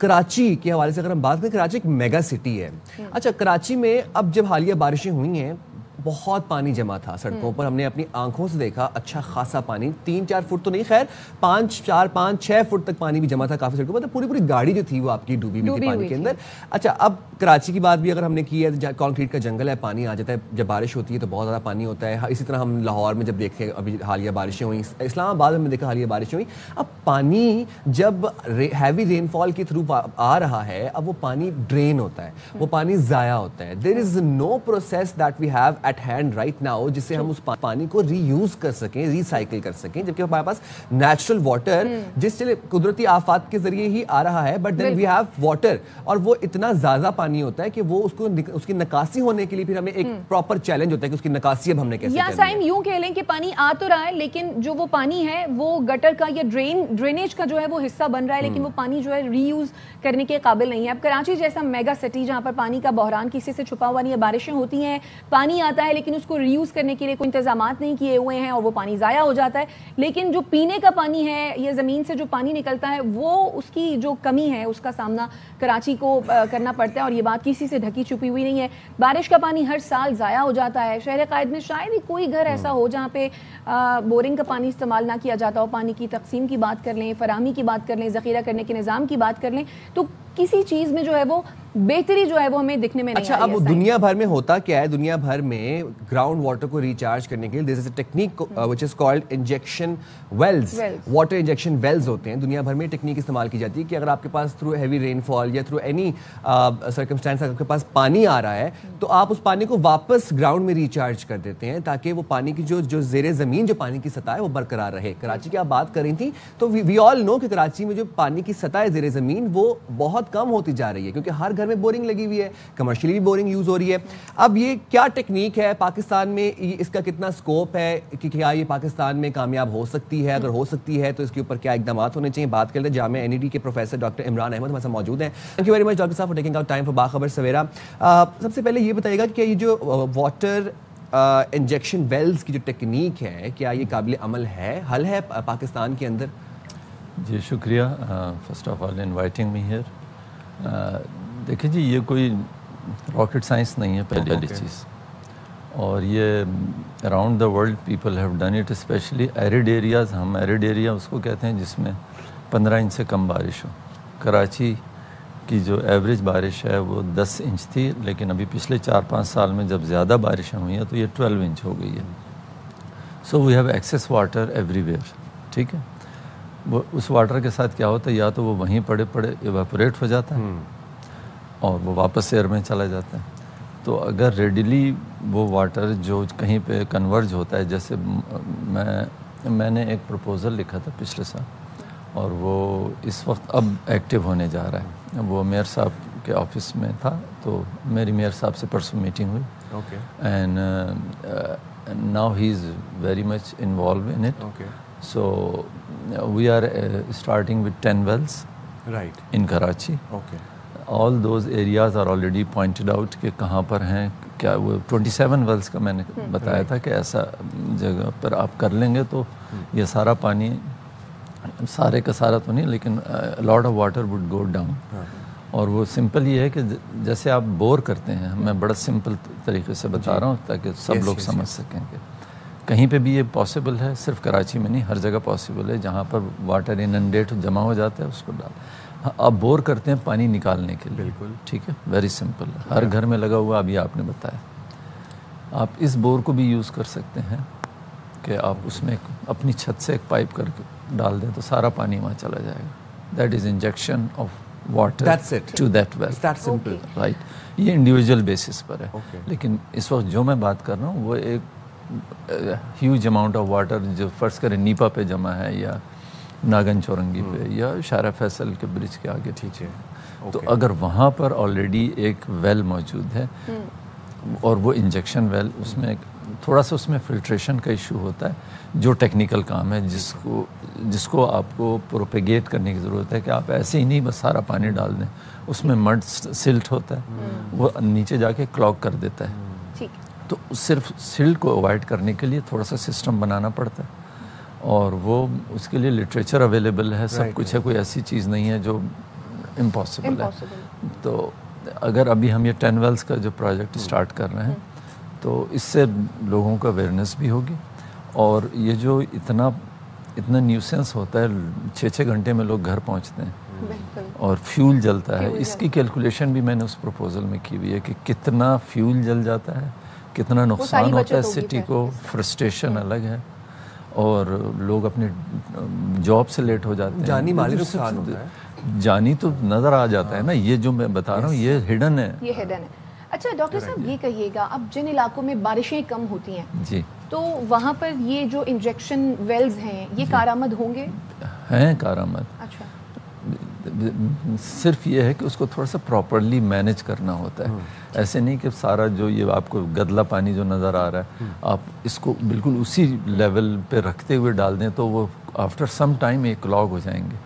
کراچی کے حوالے سے اگر ہم بات کریں، کراچی ایک میگا سٹی ہے. اچھا، کراچی میں اب جب حالیہ بارشیں ہوئی ہیں بہت پانی جمع تھا سڑکوں پر، ہم نے اپنی آنکھوں سے دیکھا اچھا خاصا پانی، 3-4 فٹ تو نہیں، خیر 5-6 فٹ تک پانی بھی جمع تھا کافی سڑکوں پر. پوری گاڑی جو تھی وہ آپ کی ڈوبی ہوئی تھی پانی کے اندر. اچھا، اب کراچی کی بات بھی اگر ہم نے کی ہے، کانکریٹ کا جنگل ہے، پانی آ جاتا ہے جب بارش ہوتی ہے تو بہت زیادہ پانی ہوتا ہے. اسی طرح ہم لاہور میں جب دیکھتے ہیں ابھی حالیہ بارشیں ہوئیں، اسلام آباد میں دیکھا حالیہ بارشیں ہوئیں. اب پانی جب ہیوی رین فال کے تھرو آ رہا ہے، اب وہ پانی ڈرین ہوتا ہے، وہ پانی ضائع ہوتا ہے. There is no process that we have at hand right now جس سے ہم اس پانی کو ری یوز کر سکیں، ریسائیکل کر سکیں، جبکہ ہمارے پاس نیچرل واٹر جس سے قدرتی آفات کے ذریعے ہی آ رہا ہے. But then we have water, اور وہ اتنا زیادہ پانی ہوتا ہے کہ وہ اس کی نکاسی ہونے کے لیے پھر ہمیں ایک پراپر چیلنج ہوتا ہے کہ اس کی نکاسی اب ہم نے کیسے کرنی ہے. یا سائم یوں کہہ لیں کہ پانی آ تو رہا ہے لیکن جو وہ پانی ہے وہ گٹر کا یا ڈرینیج کا جو ہے وہ حصہ بن رہا ہے، لیکن وہ پانی جو ہے ری یوز کرنے کے قابل نہیں ہے. اب کراچی جیسا میگا سٹی جہاں پر پانی کا بحران کسی سے چھپا ہوا نہیں ہے، بارشیں ہوتی ہیں، پانی آتا ہے، لیکن اس کو ری یوز کرنے کے لیے کوئی انتظامات نہیں کیے ہوئے ہیں اور وہ پانی ضائع ہو جاتا ہے. لیکن جو پینے کا پانی ہے یا زمین سے جو پانی نکلتا ہے وہ اس کی جو کمی ہے اس کا سامنا کراچی کو کرنا پڑتا ہے، اور یہ بات کسی سے ڈھکی چھپی ہوئی نہیں ہے. بارش کا پانی ہر سال ضائع ہو جاتا ہے. شہر قائد میں شاید ہی کوئی گھر ایسا ہو جہاں پہ بورنگ کا پانی استعمال نہ کیا جاتا ہو. پانی کی تقسیم کی بات کر لیں، فراہمی کی بات کر لیں، ذخیرہ کرنے کے نظام کی بات کر لیں، تو کسی چیز میں جو ہے وہ بہتری جو ہے وہ ہمیں دکھنے میں نہیں آئی ہے. اچھا، اب دنیا بھر میں ہوتا کیا ہے، دنیا بھر میں گراؤنڈ واٹر کو ریچارج کرنے کے لیے there is a technique which is called injection wells. Water injection wells ہوتے ہیں دنیا بھر میں. ٹیکنیک استعمال کی جاتی ہے کہ اگر آپ کے پاس تھرو ہیوی رین فال یا تھرو اینی سرکمسٹانس آپ کے پاس پانی آ رہا ہے تو آپ اس پانی کو واپس گراؤنڈ میں ریچارج کر دیتے ہیں تاکہ وہ پانی کی جو زیر زمین جو پانی کی سطح ہے وہ برقرار رہے. کراچی کی آپ بات کر رہی تھی تو وی آل نو کہ کراچی میں جو پانی کی سطح ہے زیر زمین وہ بہت کم ہوتی جا رہی ہے کیونکہ ہر گھر میں بورنگ لگی ہوئی ہے، کمرشلی بھی بورنگ یوز ہو رہی ہے. اب یہ کیا ٹیکنیک ہے پاکستان میں، اس کا کتنا سکوپ ہے کہ کیا یہ پاکستان میں کامیاب ہو سکتی ہے؟ اگر ہو سکتی ہے تو اس کے اوپر کیا اقدامات ہونے چاہیے؟ بات کرتے ہیں جامعہ این کے پروفیسر ڈاکٹر عمران احمد ہمارے ساتھ موجود ہیں. Thank you very much doctor صاحب for taking out time for Bakhabar Savera. سب سے پہلے یہ بتائیے گا کہ یہ جو واٹر انجیکشن ویلز کی جو ٹیکنیک ہے کیا یہ قابل عمل ہے، حل ہے پاکستان کے اندر؟ جی شکریہ first of all inviting me here. دیکھیں جی، یہ کوئی راکٹ سائنس نہیں ہے پہلی چیز، اور یہ around the world people have done it, especially arid areas. ہم ایریڈ ایریا اس کو کہتے ہیں جس میں 15 انچ سے کم بارش ہو. کراچی کی جو ایوریج بارش ہے وہ 10 انچ تھی، لیکن ابھی پچھلے 4-5 سال میں جب زیادہ بارشیں ہوئی ہیں تو یہ 12 انچ ہو گئی ہے. So we have access water everywhere. ٹھیک ہے، وہ اس واٹر کے ساتھ کیا ہوتا ہے، یا تو وہ وہیں پڑے ایواپوریٹ ہو جاتا ہے اور وہ واپس ایئر میں چلا جاتا ہے. تو اگر ریڈیلی وہ واٹر جو کہیں پہ کنورج ہوتا ہے، جیسے میں نے ایک پروپوزل لکھا تھا پچھلے سال اور وہ اس وقت اب ایکٹیو ہونے جا رہا ہے. وہ میئر صاحب کے آفس میں تھا تو میری میئر صاحب سے پرسوں میٹنگ ہوئی and now he is very much involved in it. So we are starting with 10 wells in Karachi. All those areas are already pointed out کہ کہاں پر ہیں. کیا وہ 27 wells کا میں نے بتایا تھا کہ ایسا جگہ پر آپ کر لیں گے تو یہ سارا پانی، سارے کا سارا تو نہیں لیکن lot of water would go down. اور وہ سمپل یہ ہے کہ جیسے آپ بور کرتے ہیں، میں بڑا سمپل طریقے سے بتا رہا ہوں تاکہ سب لوگ سمجھ سکیں کہ کہیں پہ بھی یہ پاسبل ہے، صرف کراچی میں نہیں، ہر جگہ پاسبل ہے. جہاں پر واٹر اننڈیٹ جمع ہو جاتا ہے اس کو ڈال آپ بور کرتے ہیں پانی نکالنے کے لیے. بالکل ٹھیک ہے، ویری سمپل، ہر گھر میں لگا ہوا. ابھی آپ نے بتایا آپ اس بور کو بھی یوز کر سکتے ہیں کہ آپ اس میں اپنی چھت سے ایک پائپ کر کے ڈال دیں تو سارا پانی وہاں چلا جائے گا. That is injection of water to that well. Right, یہ انڈیویجول بیسس پر ہے. لیکن اس وقت جو میں بات کر رہا ہوں وہ ایک ہیوج اماؤنٹ آف واٹر جو فرض کریں نیپا پہ جمع ہے یا ناگن چورنگی پہ یا شارع فیصل کے برج کے آگے. ٹھیک ہے، تو اگر وہاں پر آلریڈی ایک ویل موجود ہے اور وہ انجیکشن ویل، اس میں تھوڑا سا اس میں فلٹریشن کا ایشو ہوتا ہے جو ٹیکنیکل کام ہے جس کو آپ کو پروپیگیٹ کرنے کی ضرورت ہے کہ آپ ایسے ہی نہیں بس سارا پانی ڈال دیں. اس میں مڈ سلٹ ہوتا ہے، وہ نیچے جا کے کلاگ کر دیتا ہے. تو صرف سلٹ کو اوائڈ کرنے کے لیے تھوڑا سا سسٹم بنانا پڑتا ہے اور وہ اس کے لیے لٹریچر اویلیبل ہے، سب کچھ ہے. کوئی ایسی چیز نہیں ہے جو امپاسبل ہے. تو اگر ابھی ہم یہ 10 ویلز کا جو پروجیکٹ اسٹارٹ کر رہے ہیں تو اس سے لوگوں کو اویئرنیس بھی ہوگی, اور یہ جو اتنا نیوسنس ہوتا ہے 6-6 گھنٹے میں لوگ گھر پہنچتے ہیں اور فیول جلتا ہے, اس کی کیلکولیشن بھی میں نے اس پروپوزل میں کی ہوئی ہے کہ کتنا فیول جل جاتا ہے, کتنا نقصان ہوتا ہے سٹی کو, فرسٹریشن الگ ہے, اور لوگ اپنے جاب سے لیٹ ہو جاتے ہیں, جانی مالی نقصان ہوتا ہے, جانی تو نظر آ جاتا ہے نا, یہ جو میں بتا رہا ہوں یہ ہڈن ہے. اچھا ڈاکٹر صاحب یہ کہیے گا, اب جن علاقوں میں بارشیں کم ہوتی ہیں جی تو وہاں پر یہ جو انجیکشن ویلز ہیں یہ کارآمد ہوں گے؟ ہیں کارآمد. اچھا, صرف یہ ہے کہ اس کو تھوڑا سا پراپرلی مینیج کرنا ہوتا ہے. ایسے نہیں کہ سارا جو یہ آپ کو گدلا پانی جو نظر آ رہا ہے آپ اس کو بالکل اسی لیول پہ رکھتے ہوئے ڈال دیں تو وہ آفٹر سم ٹائم ایک کلاگ ہو جائیں گے.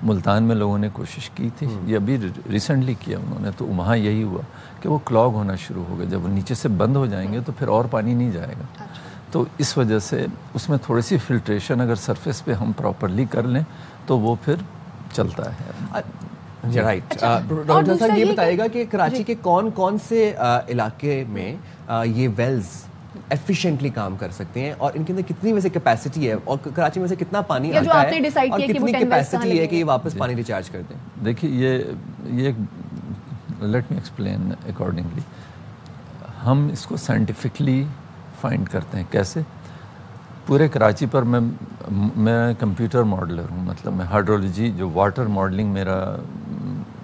ملتان میں لوگوں نے کوشش کی تھی, یہ ابھی ریسنٹلی کیا انہوں نے, تو وہاں یہی ہوا کہ وہ کلاگ ہونا شروع ہو گیا. جب وہ نیچے سے بند ہو جائیں گے تو پھر اور پانی نہیں جائے گا. تو اس وجہ سے اس میں تھوڑی سی فلٹریشن اگر سرفیس پہ ہم پراپرلی کر لیں تو وہ پھر چلتا ہے. رائٹ. ڈاکٹر صاحب یہ بتائیے گا کہ کراچی کے کون کون سے علاقے میں یہ ویلز ایفیشینٹلی کام کر سکتے ہیں, اور ان کے اندر کتنی ویسے کیپیسٹی ہے, اور کراچی میں سے کتنا پانی آتا ہے, اور کتنی کیپیسٹی ہے کہ یہ واپس پانی ریچارج کر دیں؟ دیکھیے یہ لیٹ می ایکسپلین اکارڈنگلی. ہم اس کو سائنٹیفکلی فائنڈ کرتے ہیں. کیسے؟ پورے کراچی پر میں کمپیوٹر ماڈلر ہوں, مطلب میں ہائیڈرولوجی جو واٹر ماڈلنگ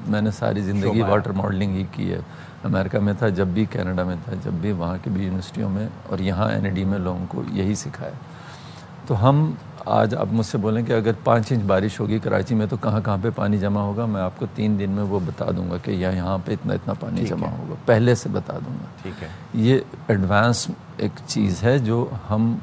میں نے ساری زندگی واٹر ماڈلنگ ہی کی ہے. امریکہ میں تھا جب بھی, کینیڈا میں تھا جب بھی, وہاں کی بھی یونیورسٹیوں میں, اور یہاں NID میں لوگوں کو یہی سکھایا. تو ہم آج آپ مجھ سے بولیں کہ اگر 5 انچ بارش ہوگی کراچی میں تو کہاں کہاں پہ پانی جمع ہوگا, میں آپ کو 3 دن میں وہ بتا دوں گا کہ یہاں پہ اتنا پانی جمع ہوگا, پہلے سے بتا دوں گا. ٹھیک ہے. یہ ایڈوانس ایک چیز ہے جو ہم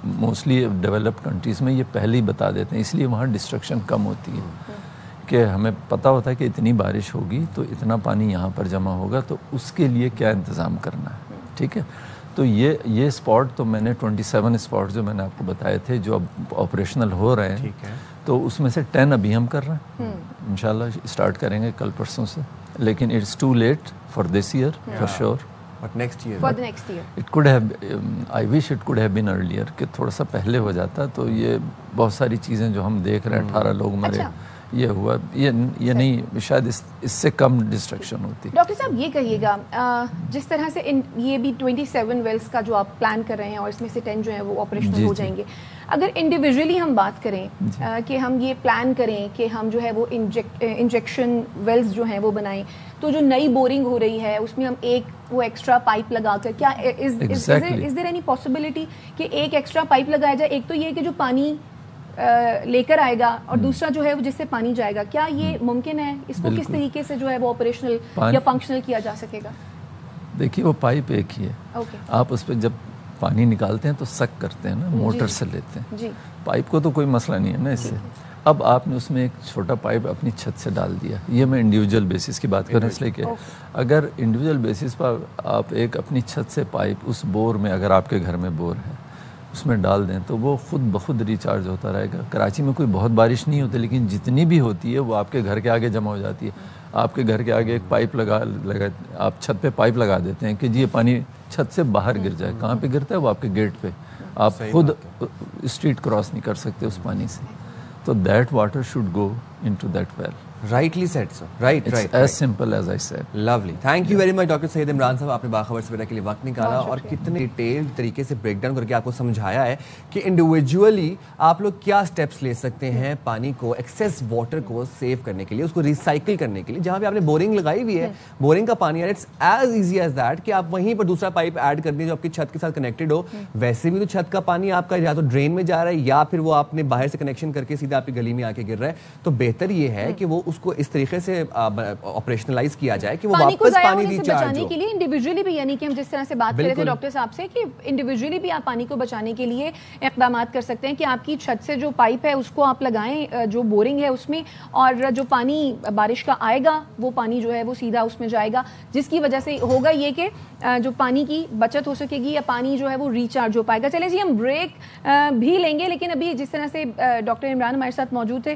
موسٹلی ڈیولپڈ کنٹریز میں یہ پہلے ہی بتا دیتے ہیں, اس لیے وہاں ڈسٹرکشن کم ہوتی ہے کہ ہمیں پتہ ہوتا ہے کہ اتنی بارش ہوگی تو اتنا پانی یہاں پر جمع ہوگا, تو اس کے لیے کیا انتظام کرنا ہے. ٹھیک ہے. تو یہ اسپاٹ تو میں نے 27 اسپاٹ جو میں نے آپ کو بتائے تھے جو اب آپریشنل ہو رہے ہیں, تو اس میں سے 10 ابھی ہم کر رہے ہیں, انشاءاللہ اسٹارٹ کریں گے کل پرسوں سے, لیکن it's too late for this year for sure. But next year. For the next year. It could have, I wish it could have been earlier, کہ تھوڑا سا پہلے ہو جاتا. تو یہ بہت ساری چیزیں جو ہم دیکھ رہے ہیں, 18 لوگ مرے, یہ ہوا, یہ نہیں, شاید اس سے کم ڈسٹرکشن ہوتی. ڈاکٹر صاحب یہ کہیے گا, جس طرح سے یہ بھی 27 ویلز کا جو آپ پلان کر رہے ہیں اور اس میں سے 10 جو ہیں وہ آپریشنل ہو جائیں گے, اگر انڈیویجولی ہم بات کریں کہ ہم یہ پلان کریں کہ ہم جو ہے وہ انجیکشن ویلز جو ہیں وہ بنائیں, تو جو نئی بورنگ ہو رہی ہے اس میں ہم ایک وہ ایکسٹرا پائپ لگا کر, کیا از دیر اینی پاسبلٹی کہ ایک ایکسٹرا پائپ لگایا جائے؟ ایک تو یہ کہ جو پانی لے کر آئے گا, اور دوسرا جو ہے وہ جس سے پانی جائے گا, کیا یہ ممکن ہے؟ اس کو کس طریقے سے جو ہے وہ آپریشنل یا فنکشنل کیا جا سکے گا؟ دیکھیے وہ پائپ ایک ہی ہے, آپ اس پہ جب پانی نکالتے ہیں تو سک کرتے ہیں نا, موٹر سے لیتے ہیں. پائپ کو تو کوئی مسئلہ نہیں ہے نا اس سے. اب آپ نے اس میں ایک چھوٹا پائپ اپنی چھت سے ڈال دیا. یہ میں انڈیویجول بیسس کی بات کر رہا ہوں, اس لیے کہ اگر انڈیویجول بیسس پر آپ ایک اپنی چھت سے پائپ اس بور میں, اگر آپ کے گھر میں بور ہے, اس میں ڈال دیں تو وہ خود بخود ریچارج ہوتا رہے گا. کراچی میں کوئی بہت بارش نہیں ہوتی, لیکن جتنی بھی ہوتی ہے وہ آپ کے گھر کے آگے جمع ہو جاتی ہے. آپ کے گھر کے آگے ایک پائپ لگا آپ چھت پہ پائپ لگا دیتے ہیں کہ جی یہ پانی چھت سے باہر گر جائے. کہاں پہ گرتا ہے؟ وہ آپ کے گیٹ پہ. آپ خود اسٹریٹ کراس نہیں کر سکتے اس پانی سے. تو that water should go into that well. Rightly said, sir. Right. As simple as I said. Lovely. Thank you very much, Dr. سید عمران صاحب. آپ نے باخبر سویرا کے لیے وقت نکالا اور کتنے ڈیٹیل طریقے سے بریک ڈاؤن کر کے آپ کو سمجھایا ہے کہ انڈیویجولی آپ لوگ کیا اسٹیپس لے سکتے ہیں پانی کو, ایکسیس واٹر کو سیو کرنے کے لیے, اس کو ریسائکل کرنے کے لیے. جہاں پہ آپ نے بورنگ لگائی ہوئی ہے, بورنگ کا پانی, it's as easy as that کہ آپ وہیں پر دوسرا پائپ ایڈ کر دیں جو آپ کی چھت کے ساتھ کنیکٹڈ ہو. ویسے بھی تو چھت کا پانی آپ کا یا تو ڈرین میں جا رہا ہے یا پھر وہ آپ نے باہر سے کنیکشن کر کے سیدھا آپ کی گلی میں آ کے گر رہا ہے. تو بہتر یہ ہے کہ وہ اس کو اس طریقے سے آپریشنلائز کیا جائے کہ وہ واپس پانی ریچارج ہو. کے لیے انڈیویجولی بھی, یعنی کہ ہم جس طرح سے بات کر رہے تھے ڈاکٹر صاحب سے کہ انڈیویجولی بھی آپ پانی کو بچانے کے لیے اقدامات کر سکتے ہیں کہ آپ کی چھت سے جو پائپ ہے اس کو آپ لگائیں جو بورنگ ہے اس میں, اور جو پانی بارش کا آئے گا وہ پانی جو ہے وہ سیدھا اس میں جائے گا, جس کی وجہ سے ہوگا یہ کہ جو پانی کی بچت ہو سکے گی یا پانی جو ہے وہ ریچارج ہو پائے گا. چلے جی ہم بریک بھی لیں گے, لیکن ابھی جس طرح سے ڈاکٹر عمران ہمارے ساتھ موجود تھے